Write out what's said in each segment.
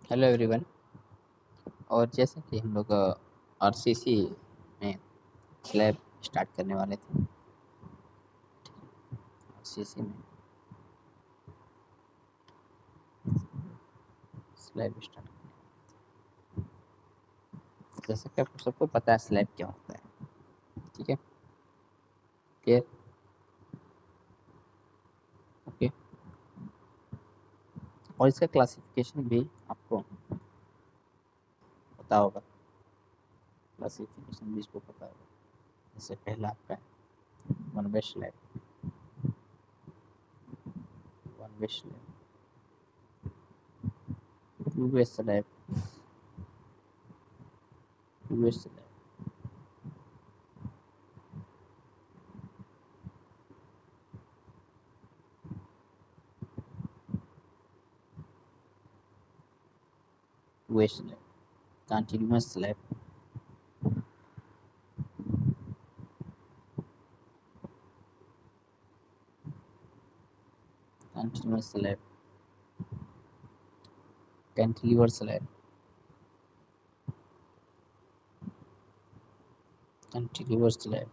Hello everyone. और जैसे कि हम लोग आरसीसी में स्लैब स्टार्ट करने वाले थे। आरसीसी में स्लैब स्टार्ट जैसे कि आपको सबको पता है स्लैब क्या होता है। ठीक है, क्लियर? ओके। और इसका क्लासिफिकेशन भी आपको पता होगा। क्लासिफिकेशन भी इसको पता होगा। जैसे पहला आपका one way slab, one way slab, two way slab, two way slab, two way slab, continuous slab, continuous slab, cantilever slab, cantilever slab,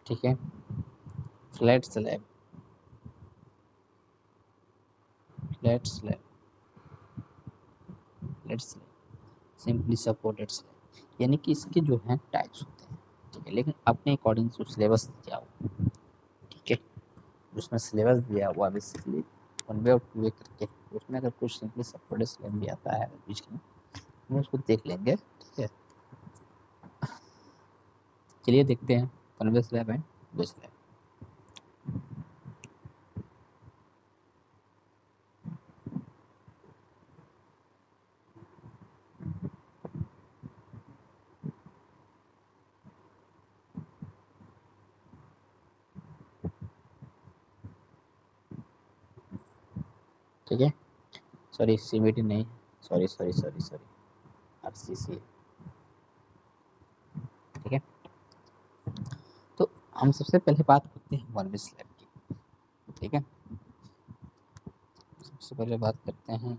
ठीक है, flat slab, flat slab, flat slab, simply supported slab. यानी कि इसके जो हैं types होते हैं। ठीक है, लेकिन अपने अकॉर्डिंग टू सिलेबस दिया हुआ। ठीक है, उसमें सिलेबस दिया हुआ बेसिकली वन वे और टू वे करके। उसमें अगर कुछ सिंपली सपोर्टेड स्लैब भी आता है बीच में, हम उसको देख लेंगे। ठीक है, चलिए देखते हैं one way slab and two way slab. ठीक है, सॉरी सीबीटी नहीं, sorry sorry sorry sorry, RCC. ठीक है, तो हम सबसे पहले बात करते हैं वन वे स्लैब की। ठीक है, सबसे पहले बात करते हैं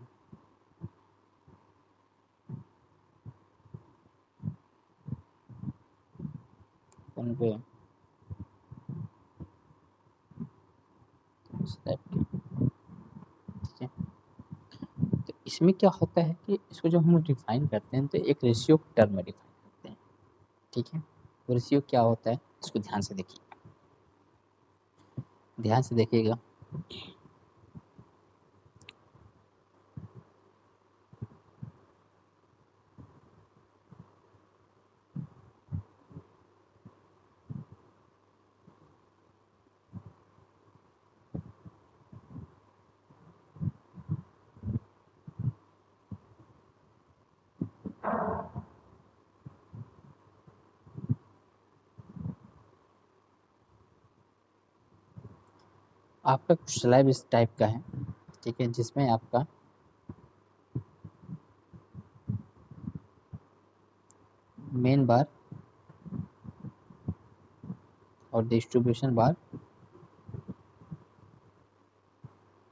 वन वे स्लैब की। ठीक है, तो इसमें क्या होता है कि इसको जब हम डिफाइन करते हैं तो एक रेशियो टर्म में डिफाइन करते हैं। ठीक है, वो रेशियो क्या होता है इसको ध्यान से देखिए, ध्यान से देखिएगा। आपका कुछ स्लैब इस टाइप का है। ठीक है, जिसमें आपका मेन बार और डिस्ट्रीब्यूशन बार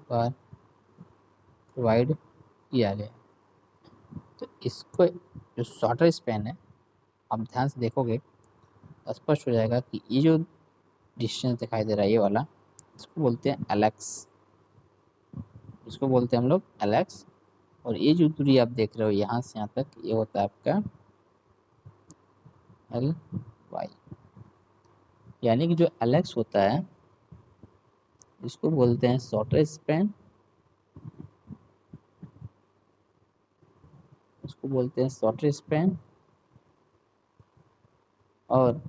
बार प्रोवाइड किया गया। तो इसको जो शॉर्टर स्पैन है, आप ध्यान से देखोगे स्पष्ट हो जाएगा कि ये जो डिस्टेंस दिखाई दे रहा है ये वाला, इसको बोलते हैं एलेक्स। इसको बोलते हैं हम लोग एलेक्स। और ये जो दूरी आप देख रहे हो यहाँ से यहाँ तक, ये होता है आपका एल वाई। यानी कि जो एलेक्स होता है इसको बोलते हैं शॉर्टर स्पैन, इसको बोलते हैं शॉर्टर स्पैन। और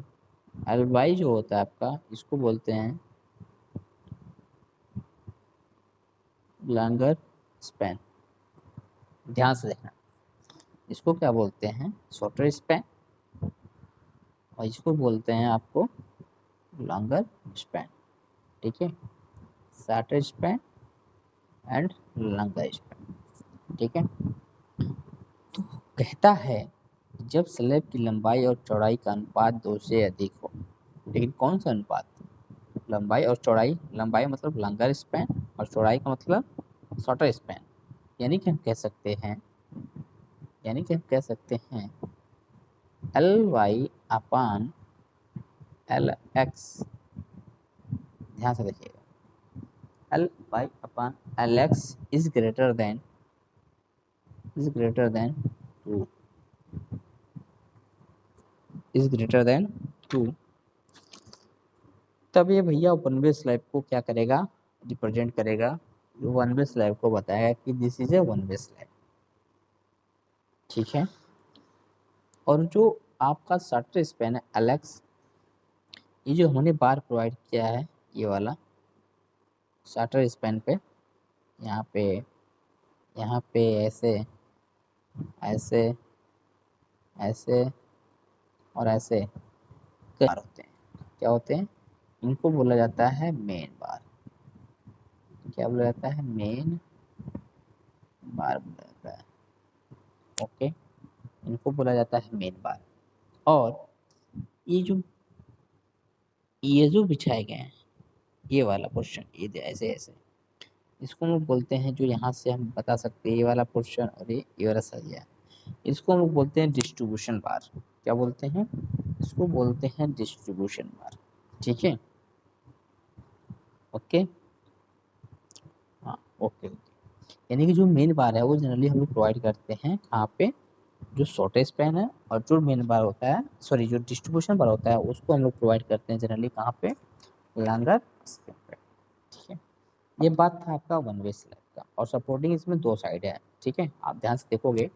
एल वाई जो होता है आपका, इसको बोलते हैं लॉन्गर स्पैन। ध्यान से देखना, इसको क्या बोलते हैं शॉर्टर स्पैन, और इसको बोलते हैं आपको लॉन्गर स्पैन। ठीक है, shorter span and longer span. ठीक है, तो कहता है जब स्लैब की लंबाई और चौड़ाई का अनुपात 2 से अधिक हो। लेकिन कौन सा अनुपात? लंबाई और चौड़ाई, लंबाई मतलब लॉन्गर स्पैन और चौड़ाई का मतलब शॉर्टर स्पैन। यानी कि हम कह सकते हैं L Y upon L X, ध्यान से देखिएगा, L Y upon L X is greater than two, is greater than two. तब ये भैया वन वे स्लैब को क्या करेगा, रिप्रेजेंट करेगा, वन वे स्लैब को बताएगा कि this is a one way slab, ठीक है। और जो आपका शटर स्पैन है एलेक्स, ये जो हमने बार प्रोवाइड किया है, ये वाला शटर स्पैन पे यहाँ पे ऐसे ऐसे ऐसे और ऐसे बार होते हैं, क्या होते हैं, इनको बोला जाता है मेन बार। क्या बोला जाता है, मेन बार बोला जाता है, ओके, इनको बोला जाता है मेन बार। और ये जो बिछाए गए हैं, ये वाला पोर्शन, ये ऐसे ऐसे, इसको हम लोग बोलते हैं, जो यहाँ से हम बता सकते हैं ये वाला पोर्शन और ये वाला सरिया, इसको हम लोग बोलते हैं डिस्ट्रीब्यूशन बार। क्या बोलते हैं, इसको बोलते हैं डिस्ट्रीब्यूशन बार, ठीक है, ओके, हाँ ओके। यानी कि जो मेन बार है वो जनरली हम लोग प्रोवाइड करते हैं कहाँ पे, जो शॉर्टेज स्पैन है, और जो मेन बार होता है, सॉरी जो डिस्ट्रीब्यूशन बार होता है उसको हम लोग प्रोवाइड करते हैं जनरली कहाँ पे, लॉन्गर स्पैन पे, ठीक है। ये बात था आपका वन वे स्लैब का। और सपोर्टिंग इसमें दो साइड है, ठीक है, आप ध्यान से देखोगे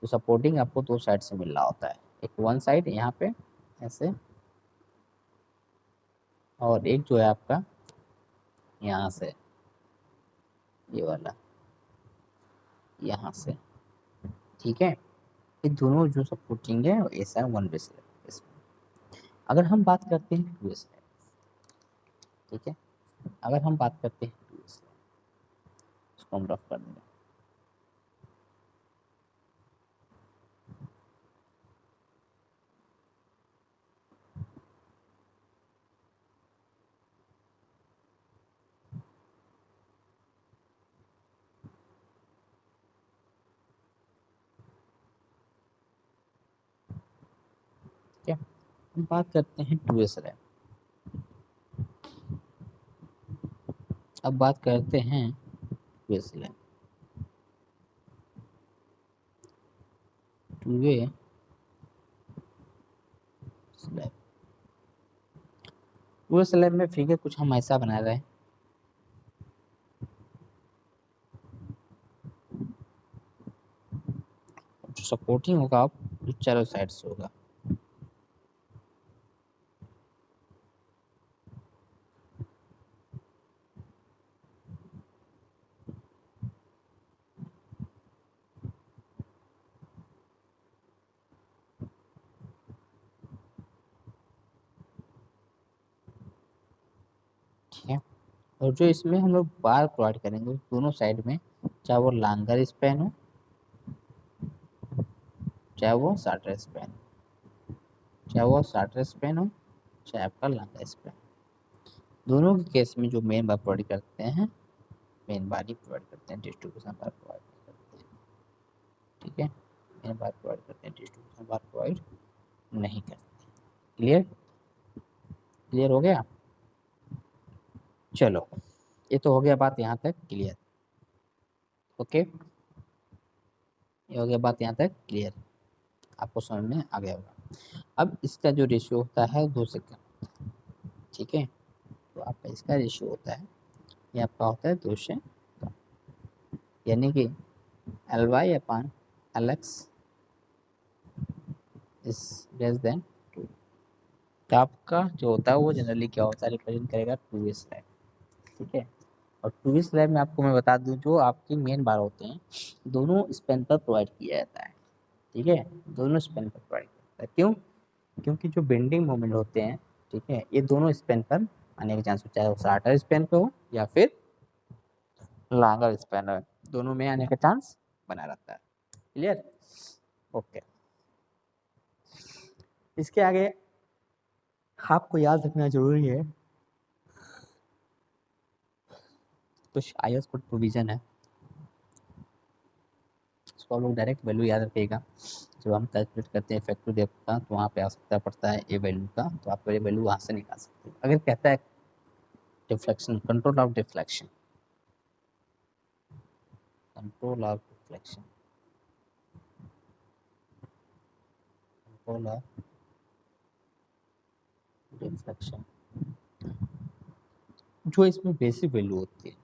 तो सपोर्टिंग आपको दो साइड से मिल रहा होता है, एक वन साइड यहाँ पे ऐसे, और एक जो है आपका यहाँ से, ये वाला यहाँ से, ठीक है। ये दोनों जो सपोर्टिंग है ऐसा है वन वे स्लैब इसमें। अगर हम बात करते हैं टू वे स्लैब, ठीक है, अगर हम बात करते हैं टू वे स्लैब, इसको हम रफ कर देंगे, ठीक है। हम बात करते हैं टू वे स्लैब। अब बात करते हैं two way slab, two way slab, two way slab में फिगर कुछ हम ऐसा बना रहे हैं, जो सपोर्टिंग होगा आप जो चारों साइड से होगा, ठीक है। और जो इसमें हम लोग बार प्रोवाइड करेंगे दोनों साइड में, चाहे वो लॉन्गर स्पैन हो, चाहे वो शॉर्टर स्पैन, चाहे आपका लॉन्गर स्पैन, दोनों के केस में जो मेन बार प्रोवाइड करते हैं, मेन बार ही प्रोवाइड करते हैं, डिस्ट्रीब्यूशन बार प्रोवाइड करते हैं, ठीक है, मेन बार प्रोवाइड करते हैं, डिस्ट्रीब्यूशन बार प्रोवाइड नहीं करते। क्लियर, क्लियर हो गया, चलो ये तो हो गया बात यहाँ तक क्लियर, ओके, ये हो गया बात यहाँ तक क्लियर, आपको समझ में आ गया होगा। अब इसका जो रेशियो होता है 2 से कम, ठीक है, तो आपका इसका रेशियो होता है, ये आपका होता है 2 से कम, यानी कि L Y upon L X is less than 2। तो आपका जो होता है वो जनरली क्या होता है, रिप्रेजेंट करेगा टू वे स्लैब, ठीक है। और टू वे स्लैब में आपको मैं बता दूं, जो आपकी मेन बार होते हैं दोनों स्पैन पर प्रोवाइड किया जाता है, ठीक है, दोनों स्पैन पर प्रोवाइड किया जाता है। क्यों, क्योंकि जो बेंडिंग मोमेंट होते हैं, ठीक है, ये दोनों स्पैन पर आने के चांस हो, चाहे वो शॉर्टर स्पैन पे हो या फिर लॉन्गर स्पैन हो, दोनों में आने का चांस बना रहता है। Clear, okay. इसके आगे आपको याद रखना जरूरी है, कुछ आईएस कोड प्रोविजन है इसको आप लोग डायरेक्ट वैल्यू याद रखिएगा। जब हम कैलकुलेट करते हैं इफेक्टिव डेप्थ का तो वहाँ पे आवश्यकता पड़ता है ए वैल्यू का, तो आप ये वैल्यू वहाँ से निकाल सकते हैं। अगर कहता है deflection, control of deflection, control of deflection, control of deflection, जो इसमें बेसिक वैल्यू होती है,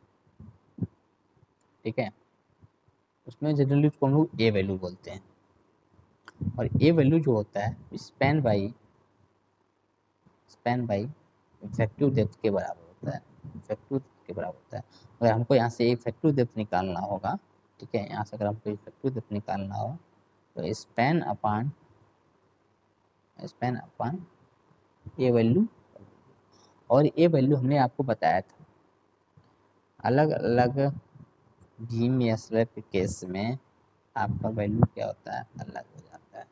ठीक है, उसमें जनरली उसको हम लोग ए वैल्यू बोलते हैं। और ए वैल्यू जो होता है स्पैन बाई इफेक्टिव डेप्थ के बराबर होता है, इफेक्टिव के बराबर होता है। अगर हमको यहाँ से इफेक्टिव डेप्थ निकालना होगा, ठीक है, यहाँ से अगर हमको इफेक्टिव डेप्थ निकालना हो तो स्पैन अपान ए वैल्यू, और ए वैल्यू हमने आपको बताया था अलग अलग बीम या स्लैब के केस में आपका वैल्यू क्या होता है, अलग हो जाता है।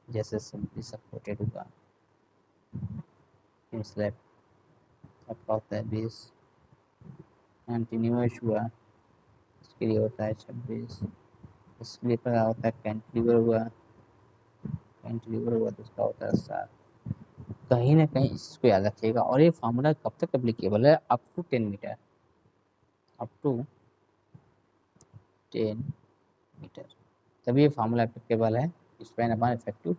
जैसे सिंपली सपोर्टेड हुआ स्लैब आपका होता है 20, कंटिन्यूअस हुआ इसके लिए होता है 26, इसके लिए पता होता है कैंटिलीवर हुआ तो उसका होता है 7। कहीं ना कहीं इसको याद रखिएगा। और ये फार्मूला कब तक एप्लीकेबल है, up to 10 metre, up to 10 metre तभी ये फार्मूला एप्लीकेबल है span upon effective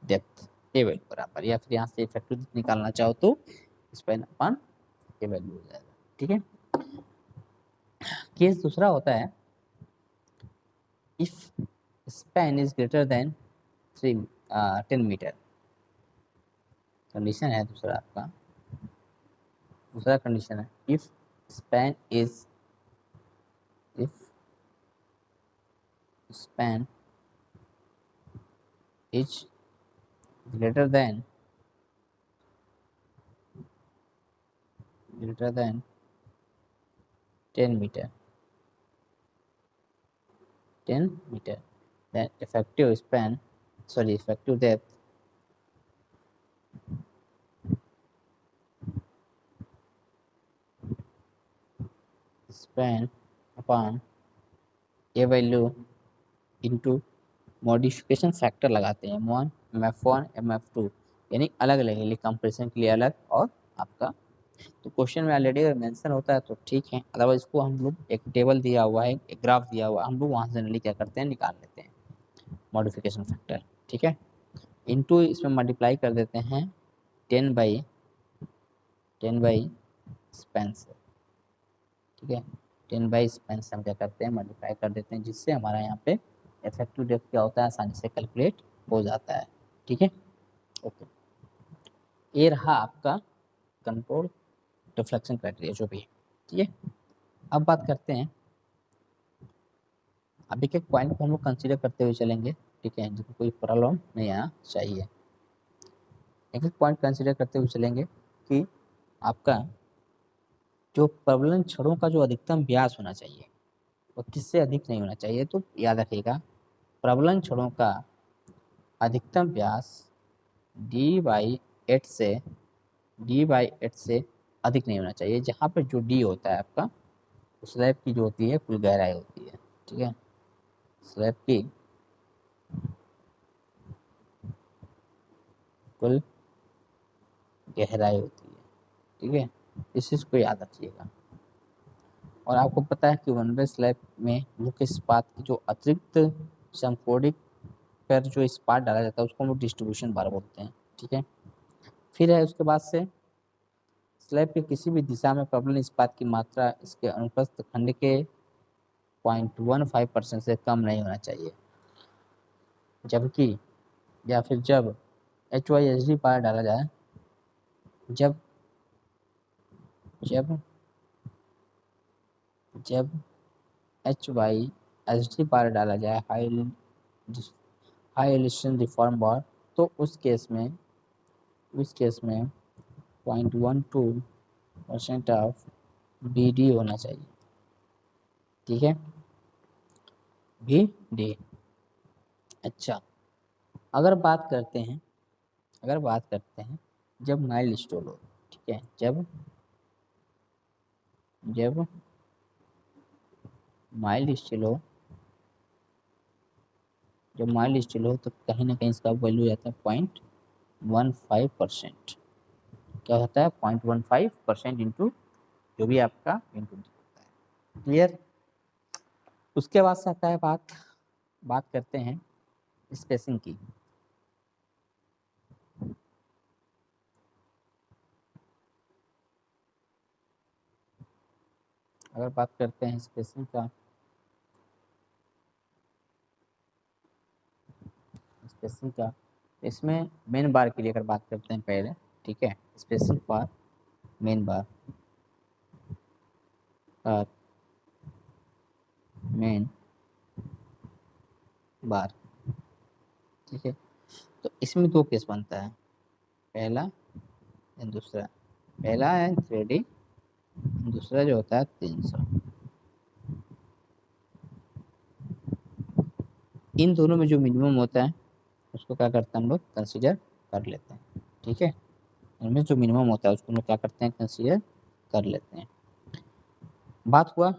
depth a value बराबर। या फिर यहाँ से इफेक्टिव डेप्थ निकालना चाहो तो स्पैन अपॉन ए वैल्यू हो जाएगा, ठीक है। केस दूसरा होता है if span is greater than 10 metre. Condition है दूसरा आपका, दूसरा कंडीशन है if span is greater than 10 meter, then effective depth span upon a value into modification factor लगाते हैं M1 MF1 MF2, यानी अलग अलग है, कंप्रेशन के लिए अलग और आपका। तो क्वेश्चन में ऑलरेडी अगर मेंशन होता है तो ठीक है, अदरवाइज इसको हम लोग एक टेबल दिया हुआ है, एक ग्राफ दिया हुआ है, हम लोग वहाँ से जनरली क्या करते हैं, निकाल लेते हैं मॉडिफिकेशन फैक्टर, ठीक है। इनटू इसमें मल्टीप्लाई कर देते हैं 10 बाई स्पैन से, ठीक है। 10 बाई स्पैन से हम क्या करते हैं, मल्टीप्लाई कर देते हैं, जिससे हमारा यहाँ पे इफेक्टिव डेप्थ क्या होता है, आसानी से कैलकुलेट हो जाता है, ठीक है। ओके, ये रहा आपका कंट्रोल डिफ्लेक्शन क्राइटेरिया जो भी है, ठीक है। अब बात करते हैं, अभी के पॉइंट को हम लोग कंसीडर करते हुए चलेंगे, ठीक है, जिसको कोई प्रॉब्लम नहीं आना चाहिए। एक एक पॉइंट कंसीडर करते हुए चलेंगे कि आपका जो प्रबलन छड़ों का जो अधिकतम व्यास होना चाहिए वो किससे अधिक नहीं होना चाहिए। तो याद रखिएगा, प्रबलन छड़ों का अधिकतम व्यास d/8 से अधिक नहीं होना चाहिए। जहाँ पर जो d होता है आपका, स्लैब की जो होती है कुल गहराई होती है, ठीक है, स्लैब की कुल गहराई होती है, ठीक है, इस चीज़ को याद रखिएगा। और आपको पता है कि वन वे स्लैब में मुख्य इस्पात की जो अतिरिक्त संकोडिक पर जो इस्पात डाला जाता है उसको हम लोग डिस्ट्रीब्यूशन बार बोलते हैं, ठीक है। फिर है उसके बाद से स्लैब के किसी भी दिशा में प्रबलन इस्पात की मात्रा इसके अनुप्रस्थ खंड के 0.15% से कम नहीं होना चाहिए। जबकि या फिर जब HYSD बार डाला जाए, जब HYSD बार डाला जाए, हाई एलिवेशन रिफॉर्म बार, तो उस केस में 0.12% ऑफ BD होना चाहिए, ठीक है, BD। अच्छा, अगर बात करते हैं जब माइल्ड स्टोल हो, ठीक है, जब माइल्ड स्टोल हो जब माइल्ड स्टील हो तो कहीं ना कहीं इसका वैल्यू जाता है 0.15%। क्या होता है 0.15% इंटू जो भी आपका इनपुट होता है। क्लियर। उसके बाद से आता है बात करते हैं स्पेसिंग की। अगर बात करते हैं स्पेसिंग का, इसमें मेन बार के लिए अगर बात करते हैं पहले, ठीक है, स्पेसिंग फॉर मेन बार और मेन बार, ठीक है। तो इसमें दो केस बनता है, पहला एंड दूसरा। पहला है 3D, दूसरा जो होता है 300। इन दोनों में जो मिनिमम होता है उसको क्या करते हैं हम लोग कंसीडर कर लेते हैं, ठीक है। इनमें जो मिनिमम होता है उसको हम लोग क्या करते हैं कंसीडर कर लेते हैं। बात हुआ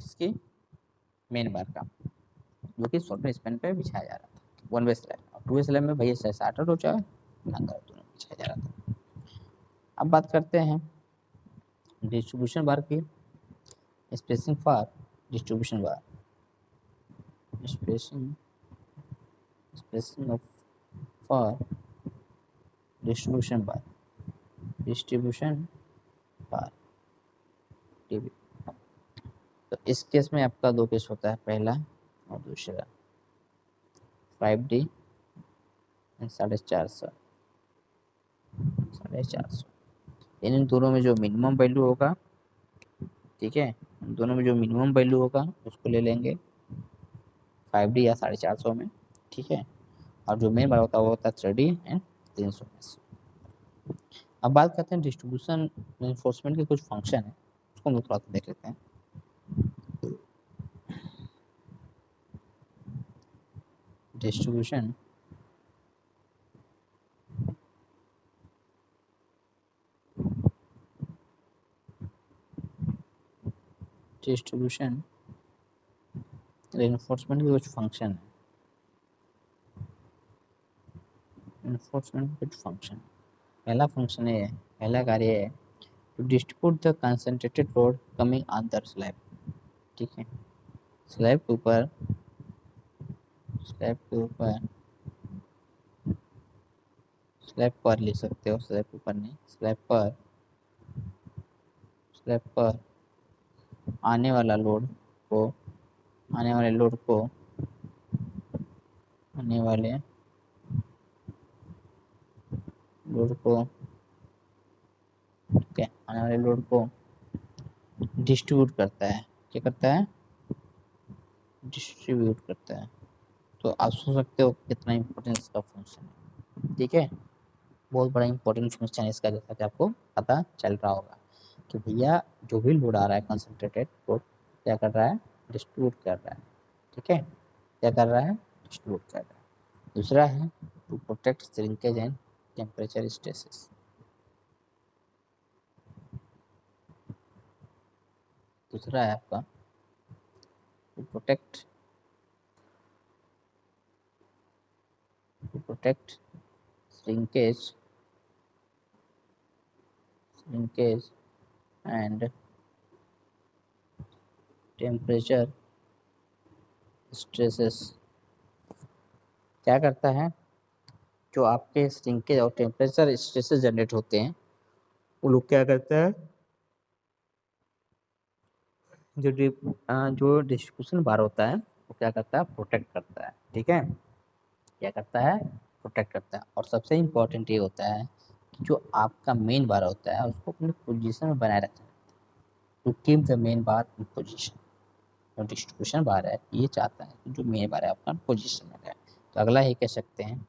इसकी मेन बार का, जो कि सॉफ्टवेयर स्पैन पे बिछाया जा रहा था, 1 वे स्लैब। और 2 वे स्लैब में भैया स्टार्टर हो चाहे लंगर दोनों बिछाया जा रहा था। अब बात करते हैं डिस्ट्रीब्यूशन बार की। Spacing for distribution bar, spacing of for distribution bar TV. तो इस केस में आपका दो केस होता है, पहला और दूसरा 5D एंड 450 इन दोनों में जो मिनिमम वैल्यू होगा, ठीक है, दोनों में जो मिनिमम वैल्यू होगा उसको ले लेंगे 5D या 450 में, ठीक है। और जो मेन बार होता है वो होता है 3D एंड 300 में। अब बात करते हैं डिस्ट्रीब्यूशन एनफोर्समेंट के कुछ फंक्शन है, उसको हम लोग थोड़ा देख लेते हैं। डिस्ट्रीब्यूशन एनफोर्समेंट के कुछ फंक्शन है। एनफोर्समेंट के कुछ फंक्शन, पहला फंक्शन है, पहला कार्य है to distribute the concentrated load coming on the slab, ठीक है। स्लैब के ऊपर स्लैब पर लिख सकते हो, स्लैब के ऊपर नहीं, स्लैब पर आने वाले लोड को आने वाले लोड को डिस्ट्रीब्यूट करता है। क्या करता है डिस्ट्रीब्यूट करता है। तो आप सोच सकते हो कितना इंपॉर्टेंट इसका फंक्शन है, ठीक है। बहुत बड़ा इंपॉर्टेंट फंक्शन है इसका, जैसा कि आपको पता चल रहा होगा कि भैया जो भी लोड आ रहा है कंसंट्रेटेड लोड क्या कर रहा है डिस्ट्रीब्यूट कर रहा है, ठीक है। क्या कर रहा है डिस्ट्रीब्यूट कर रहा है। दूसरा है to protect shrinkage and temperature stresses. दूसरा है आपका to protect shrinkage and temperature stresses. क्या करता है, जो आपके श्रिंकेज और टेम्परेचर स्ट्रेसेस जनरेट होते हैं वो लोग क्या करता है, जो डिस्ट्रीब्यूशन बार होता है वो क्या करता है प्रोटेक्ट करता है, ठीक है। क्या करता है प्रोटेक्ट करता है। और सबसे इम्पोर्टेंट ये होता है कि जो आपका मेन बार होता है उसको अपनी पोजीशन में बनाए रखना है, to keep the main bar in position. जो डिस्ट्रीब्यूशन बार है ये चाहता है कि जो मेन बार है आपका पोजीशन में रहे। तो अगला ये कह सकते हैं,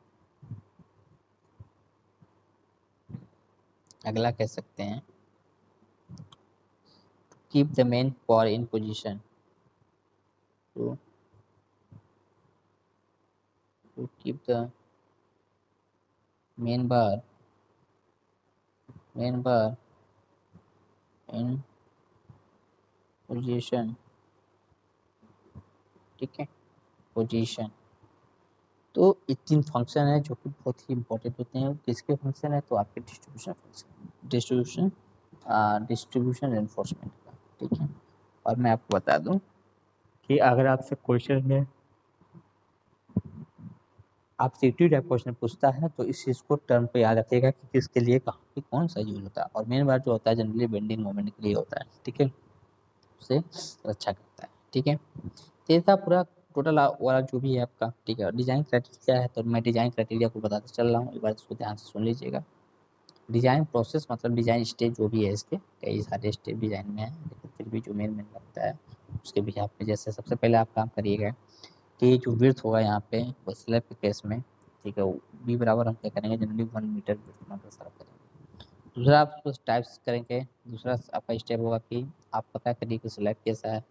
अगला कह सकते हैं keep the main bar in position, to keep the main bar in position, ठीक है। पोजीशन। तो ये 3 फंक्शन है जो कि बहुत ही इंपॉर्टेंट होते हैं। किसके फंक्शन है? तो आपके डिस्ट्रीब्यूशन फंक्शन, डिस्ट्रीब्यूशन एनफोर्समेंट का, ठीक है। और मैं आपको बता दूं कि अगर आपसे क्वेश्चन में आपसे टू टाइप क्वेश्चन पूछता है तो इस चीज़ को टर्म पे याद रखिएगा कि किसके लिए कहाँ पे कौन सा यूज होता है। और मेन बात जो होता है जनरली बेंडिंग मोमेंट के लिए होता है, ठीक है, उसे रक्षा करता है, ठीक है। तो ये था पूरा टोटल वाला जो भी है आपका, ठीक है। डिजाइन क्राइटेरिया है तो मैं डिजाइन क्राइटेरिया को बताते चल रहा हूँ, एक बार इसको ध्यान से सुन लीजिएगा। डिजाइन प्रोसेस मतलब डिजाइन स्टेज जो भी है, इसके कई सारे स्टेज डिजाइन में है, लेकिन फिर भी जो मेन लगता है उसके भी आप में, जैसे सबसे पहले आप काम करिएगा कि जो विड्थ होगा यहाँ पे वो स्लैब के केस में, ठीक है, बी बराबर हम क्या करेंगे जनरली 1 मीटर विड्थ मात्र सर्व करेंगे। दूसरा आप उसको टाइप्स करेंगे। दूसरा आपका स्टेप होगा कि आप पता करिए कि स्लैब कैसा है,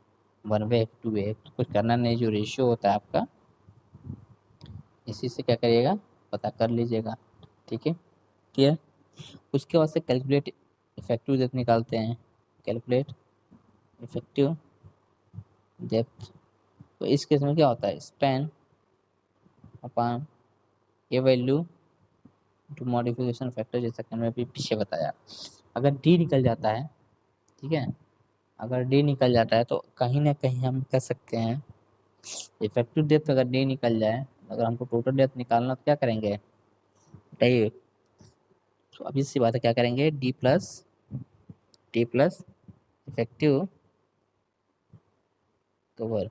1 वे 2 वे, तो कुछ करना नहीं, जो रेशियो होता है आपका इसी से क्या करिएगा पता कर लीजिएगा, ठीक है, क्लियर। उसके बाद से कैलकुलेट इफेक्टिव डेप्थ निकालते हैं, कैलकुलेट इफेक्टिव डेप्थ। तो इस केस में क्या होता है, span upon a value to modification factor, जैसा कि मैंने अभी पीछे बताया। अगर डी निकल जाता है, ठीक है, अगर डी निकल जाता है तो कहीं ना कहीं हम कह सकते हैं इफेक्टिव डेप्थ अगर डी निकल जाए, अगर हमको टोटल डेप्थ निकालना तो क्या करेंगे बताइए। तो अभी सी बात है, क्या करेंगे D plus effective cover,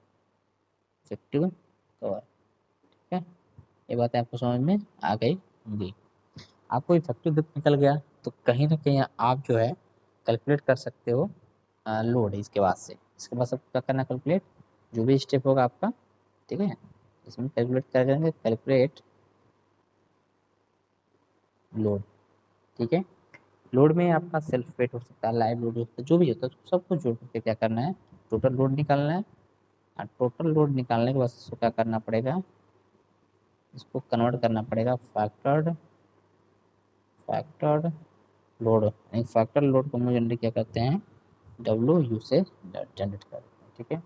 effective cover, ठीक है। ये बातें आपको समझ में आ गई होंगी। आपको इफेक्टिव डेप्थ निकल गया तो कहीं ना कहीं आप जो है कैलकुलेट कर सकते हो लोड। इसके बाद से इसके बाद सबको क्या करना, कैलकुलेट जो भी स्टेप होगा आपका, ठीक है, इसमें कैलकुलेट क्या करेंगे, कैलकुलेट लोड, ठीक है। लोड में आपका सेल्फ वेट हो सकता है, लाइव लोड हो सकता है, जो भी होता है तो सबको जोड़ करके क्या करना है, टोटल लोड निकालना है। और टोटल लोड निकालने के बाद इसको क्या करना पड़ेगा, इसको कन्वर्ट करना पड़ेगा फैक्टर्ड लोड। फैक्टर लोड को हम जनरली क्या करते हैं, डब्ल्यू से जनरेट करते हैं, ठीक है।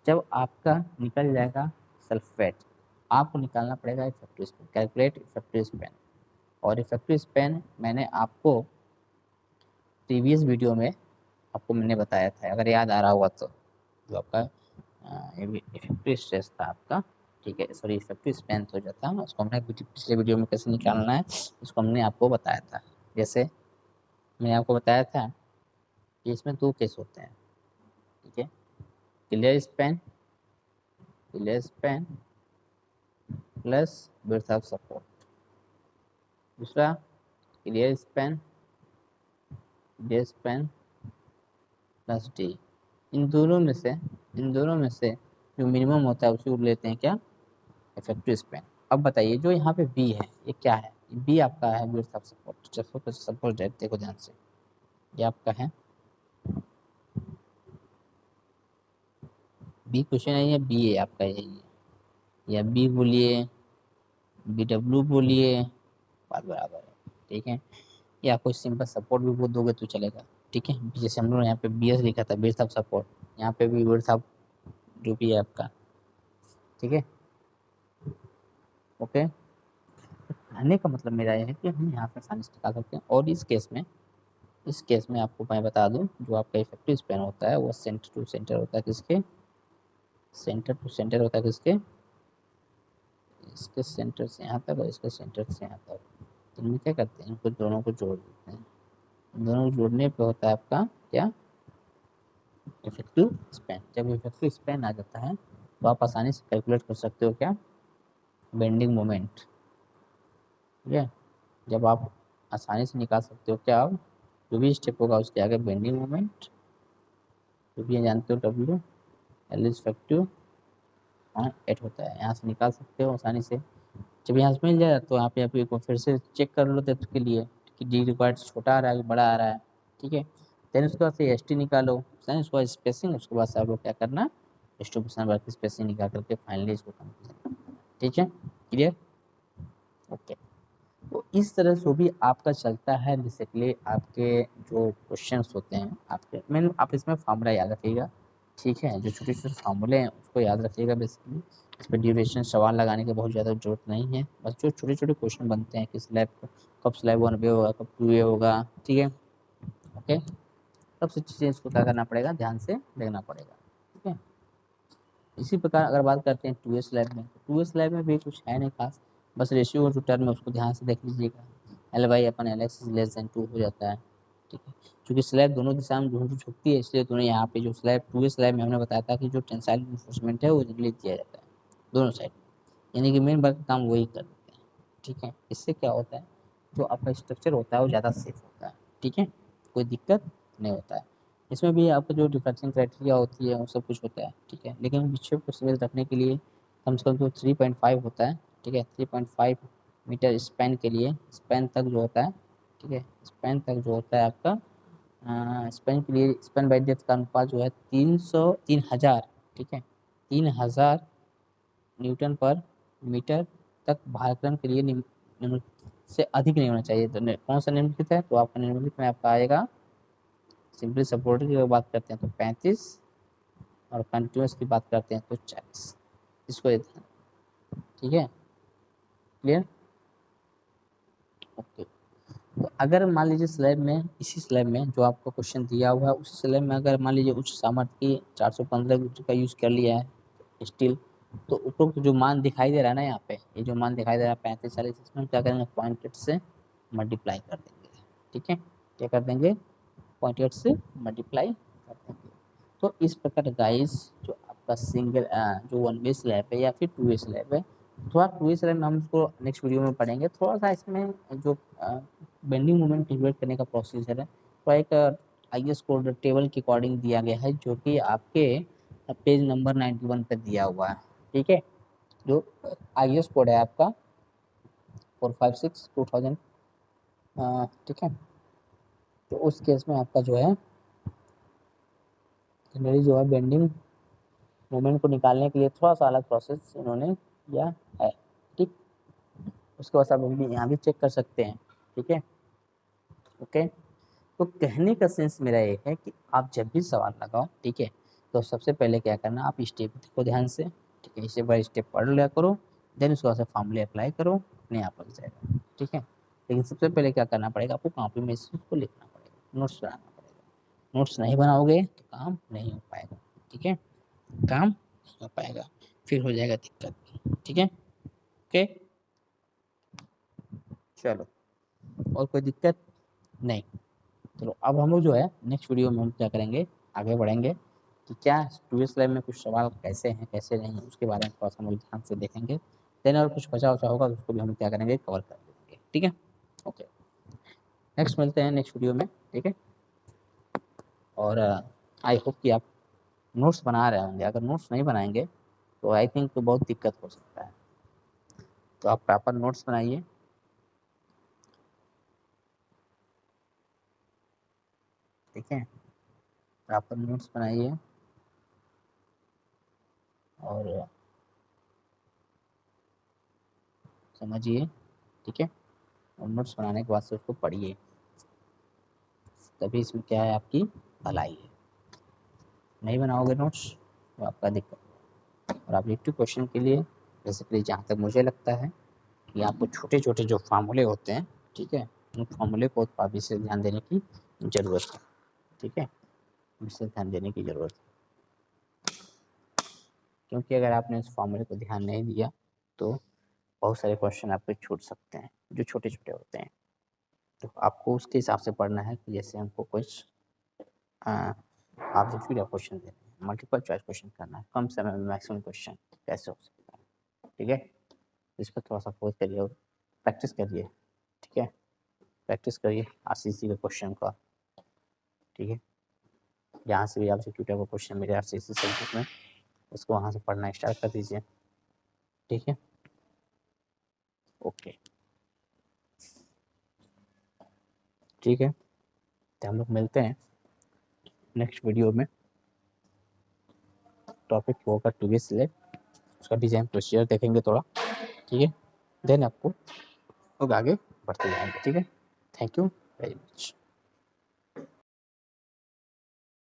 जब आपका निकल जाएगा सेल्फ वेट, आपको निकालना पड़ेगा effective span, calculate effective span. और इफेक्टिव स्पैन मैंने आपको प्रीवियस वीडियो में आपको मैंने बताया था, अगर याद आ रहा होगा तो, जो आपका इफेक्टिव स्ट्रेस था आपका, ठीक है, सॉरी इफेक्टिव स्पैन हो जाता है, उसको हमने पिछले वीडियो में कैसे निकालना है उसको हमने आपको बताया था। जैसे मैंने आपको बताया था कि इसमें 2 केस होते हैं, ठीक है, clear span plus width of support, दूसरा क्लियर स्पैन प्लस डी। इन दोनों में से जो मिनिमम होता है उसी को लेते हैं क्या, इफेक्टिव स्पैन। अब बताइए जो यहाँ पे बी है ये क्या है, बी आपका है विड्थ ऑफ सपोर्ट। सपोर्ट देखो ध्यान से, ये आपका है बी, क्वेश्चन है ये बी है आपका, यही है, या बी बोलिए बी डब्ल्यू बोलिए, बात बराबर है, ठीक है। या आपको सिंपल सपोर्ट भी बोल दोगे तो चलेगा, ठीक है। जैसे हम लोग यहाँ पे बी एस लिखा था, विड्थ ऑफ सपोर्ट, यहाँ पे भी विड्थ ऑफ जो भी है आपका, ठीक है, ओके। कहने का मतलब मेरा यह है कि हम यहाँ से आसानी से निकाल सकते हैं। और इस केस में आपको मैं बता दूं, जो आपका इफेक्टिव स्पैन होता है वो सेंटर टू सेंटर होता है, किसके सेंटर टू सेंटर होता है, किसके इसके सेंटर से यहाँ तक और इसके सेंटर से यहाँ तक। तो हम क्या करते हैं, इनको दोनों को जोड़ देते हैं, दोनों को जोड़ने पे होता है आपका क्या, इफेक्टिव स्पैन। जब इफेक्टिव स्पैन आ जाता है तो आप आसानी से कैलकुलेट कर सकते हो क्या, बेंडिंग मोमेंट, ठीक है। जब आप आसानी से निकाल सकते हो क्या, आप जो भी स्टेप होगा उसके आगे बेंडिंग मोमेंट, जो भी जानते हो डब्ल्यू एल इफेक्टिव और 8 होता है, यहाँ से निकाल सकते हो आसानी से। जब यहाँ से मिल जाए तो यहाँ पे आप एक बार फिर से चेक कर लो डेप्थ के लिए कि डी रिक्वायर्ड छोटा आ रहा है कि बड़ा आ रहा है, ठीक है। देन उसके बाद से एस टी निकालो, देन उसके बाद स्पेसिंग, उसके बाद से आप लोग क्या करना, डिस्ट्रीब्यूशन वर्क स्पेसिंग निकाल करके फाइनली इसको कंप्लीट करना, ठीक है, क्लियर, ओके। तो इस तरह से भी आपका चलता है बेसिकली आपके जो क्वेश्चंस होते हैं आपके। मैंने आप इसमें फॉर्मूला याद रखिएगा, ठीक है, जो छोटे छोटे फार्मूले हैं उसको याद रखिएगा बेसिकली। इस पर ड्यूरेशन सवाल लगाने की बहुत ज़्यादा जरूरत नहीं है, बस जो छोटे छोटे क्वेश्चन बनते हैं कि स्लैब कब स्लैब 1A होगा, कब 2A होगा, ठीक है। ओके, सबसे चीज़ें इसको क्या करना पड़ेगा, ध्यान से देखना पड़ेगा, ठीक है। इसी प्रकार अगर बात करते हैं 2A स्लैब में, तो 2A स्लैब में भी कुछ है नहीं खास, बस रेशियो टू टर्म में उसको ध्यान से देख लीजिएगा। L/L(x) <2 हो जाता है, ठीक है। क्योंकि स्लैब दोनों दिशा में झुकती है, इसलिए दोनों यहाँ पे जो स्लैब 2A स्लैब में हमने बताया था कि जो टेंसाइल इन्फोर्समेंट है वो रिलीज दिया जाता है दोनों साइड, यानी कि मेन वर्क काम वही कर देते हैं, ठीक है। इससे क्या होता है, जो आपका स्ट्रक्चर होता है वो ज़्यादा सेफ होता है, ठीक है, कोई दिक्कत नहीं होता है। इसमें भी आपका जो डिफ्रैक्शन क्राइटेरिया होती है वो सब कुछ होता है, ठीक है। लेकिन विक्षेप को सीमित रखने के लिए कम से कम तो 3.5 होता है, ठीक है। 3.5 मीटर स्पैन के लिए, स्पैन तक जो होता है, ठीक है, स्पैन तक जो होता है आपका, स्पैन के लिए स्पैन बाई डेप्थ का अनुपात जो है 3000, ठीक है, 3000 न्यूटन पर मीटर तक भारक्रम के लिए निम्नलिखित से अधिक नहीं होना चाहिए। तो कौन सा निम्नलिखित है, तो आपका निम्नलिखित में आपका आएगा, सिंपली सपोर्ट की अगर बात करते हैं तो 35 और कंटिन्यूस की बात करते हैं तो 40, इसको ये ध्यान, ठीक है, क्लियर। ओके, तो अगर मान लीजिए स्लैब में, इसी स्लैब में जो आपको क्वेश्चन दिया हुआ है उस स्लैब में अगर मान लीजिए उच्च सामर्थ्य की 415 का यूज़ कर लिया है स्टील, तो उपरोक्त जो मान दिखाई दे रहा है ना यहाँ पे, ये जो मान दिखाई दे रहा है 35-40, इसमें क्या करेंगे, 0.8 से मल्टीप्लाई कर देंगे, ठीक है। क्या कर देंगे, 0.8 से मल्टीप्लाई कर देंगे। तो इस प्रकार गाइस जो आपका सिंगल जो 1 वे स्लैब है या फिर 2 वे स्लैब है, थोड़ा 2 वे स्लैब में हम उसको नेक्स्ट वीडियो में पढ़ेंगे। थोड़ा सा इसमें जो बेंडिंग मोमेंट कैलकुलेट करने का प्रोसीजर है, तो एक IS कोड टेबल के अकॉर्डिंग दिया गया है, जो कि आपके पेज नंबर 91 पे दिया हुआ है, ठीक है। जो IS कोड है आपका 456/2000, ठीक है। तो उस केस में आपका जो है जनरली जो है बेंडिंग मोमेंट को निकालने के लिए थोड़ा सा अलग प्रोसेस इन्होंने किया है, ठीक। उसके बाद आप भी यहाँ भी चेक कर सकते हैं, ठीक है। ओके, तो कहने का सेंस मेरा ये है कि आप जब भी सवाल लगाओ, ठीक है, तो सबसे पहले क्या करना, आप स्टेप को ध्यान से, ठीक है, स्टेप बाय स्टेप पढ़ लिया करो, देन उसके बाद फॉर्मूले अप्लाई करो, अपने आप लग जाएगा, ठीक है। लेकिन सबसे पहले क्या करना पड़ेगा, आपको कॉपी में इसको लिखना पड़ेगा, नोट्स बनाना पड़ेगा। नोट्स नहीं बनाओगे तो काम नहीं हो पाएगा, ठीक है, काम नहीं हो पाएगा, फिर हो जाएगा दिक्कत, ठीक है। ओके, चलो, और कोई दिक्कत नहीं। चलो अब हम लोग जो है नेक्स्ट वीडियो में हम क्या करेंगे, आगे बढ़ेंगे कि क्या 2 स्लैब में कुछ सवाल कैसे हैं कैसे नहीं, उसके बारे में थोड़ा सा हम लोग ध्यान से देखेंगे। देन और कुछ बचा उचा होगा तो उसको भी हम क्या करेंगे, कवर कर देंगे, ठीक है। ओके, नेक्स्ट मिलते हैं नेक्स्ट वीडियो में, ठीक है। और आई होप कि आप नोट्स बना रहे होंगे, अगर नोट्स नहीं बनाएंगे तो आई थिंक तो बहुत दिक्कत हो सकता है। तो आप प्रॉपर नोट्स बनाइए, ठीक है, प्रॉपर नोट्स बनाइए और समझिए, ठीक है। और नोट्स बनाने के बाद से उसको पढ़िए, तभी इसमें क्या है, आपकी भलाई है। नहीं बनाओगे नोट्स तो आपका दिक्कत। और ऑब्जेक्टिव क्वेश्चन के लिए बेसिकली जहाँ तक मुझे लगता है कि आपको छोटे छोटे जो फार्मूले होते हैं, ठीक है, उन फार्मूले को काफ़ी से ध्यान देने की ज़रूरत है, ठीक है, विशेष ध्यान देने की ज़रूरत है। क्योंकि अगर आपने उस फार्मूले को ध्यान नहीं दिया तो बहुत सारे क्वेश्चन आपके छूट सकते हैं जो छोटे छोटे होते हैं। तो आपको उसके हिसाब से पढ़ना है कि जैसे हमको कुछ ऑब्जेक्टिव क्वेश्चन देने हैं, मल्टीपल चॉइस क्वेश्चन करना है, कम समय में मैक्सिमम क्वेश्चन कैसे हो सकता है, ठीक है। इस पर थोड़ा सा फोकस करिए और प्रैक्टिस करिए, ठीक है, प्रैक्टिस करिए RCC के क्वेश्चन का, ठीक है। जहाँ से भी आपसे ट्यूटर का क्वेश्चन मिले RCC सब्जेक्ट में, उसको वहाँ से पढ़ना स्टार्ट कर दीजिए, ठीक है। ओके, ठीक है, तो हम लोग मिलते हैं नेक्स्ट वीडियो में। टॉपिक होगा 2 स्लैब, उसका डिजाइन प्रोसीजर देखेंगे थोड़ा, ठीक है। देन आपको लोग आगे बढ़ते जाएंगे, ठीक है। Thank you very much.